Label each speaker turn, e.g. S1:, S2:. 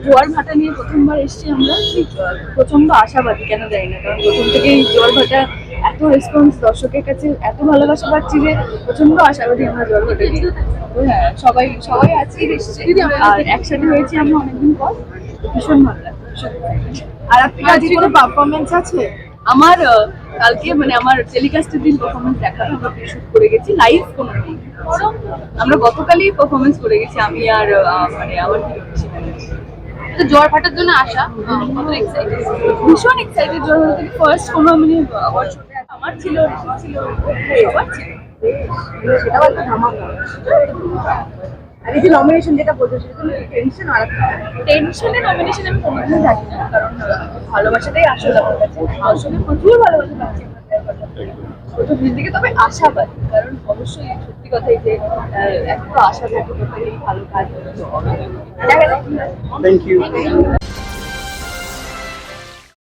S1: জোয়ার ভাটা নিয়ে প্রথমবার এসেছি আমরা, প্রচন্ড আশাবাদী কেন জানি না, কারণ প্রথম থেকেই জোয়ার ভাটা এত রেসপন্স দর্শকের কাছে, এত ভালোবাসা পাচ্ছি যে প্রচন্ড আশাবাদী আমরা জোয়ার ভাটা নিয়ে। হ্যাঁ, সবাই সবাই আজকেই এসেছি আর একসাথে হয়েছি আমরা অনেকদিন পর, ভীষণ ভালো লাগছে।
S2: আর আপনার আজকে কোনো পারফরমেন্স আছে?
S1: আমার কালকে মানে আমার টেলিকাস্টের দিন পারফরমেন্স দেখানো, আমরা শুট করে গেছি, লাইভ কোনো নেই, আমরা গতকালই পারফরমেন্স করে গেছি আমি আর মানে আমার
S2: তো জোয়ার ভাটার জন্য আসা কত এক্সাইটেড?
S1: ভীষণ এক্সাইটেড। জোয়ার থেকে ফার্স্ট কোনো মানে অ্যাওয়ার্ড শোতে আমার ছিল, ছিল সবার ছিল,
S2: সেটাও একটা ধামাকা। আর এই যে নমিনেশন যেটা বলছো সেটা টেনশন আর
S1: টেনশনে নমিনেশন আমি কোনোদিনই থাকি না, কারণ ভালোবাসাটাই আসল আমার কাছে, দর্শকের প্রচুর ভালোবাসা পাচ্ছি প্রথম দিন থেকে। তবে আশাবাদী, কারণ অবশ্যই সত্যি কথাই যে একটা আশা থাকে প্রত্যেকেরই ভালো কাজ। দেখা যাক।
S3: Thank you.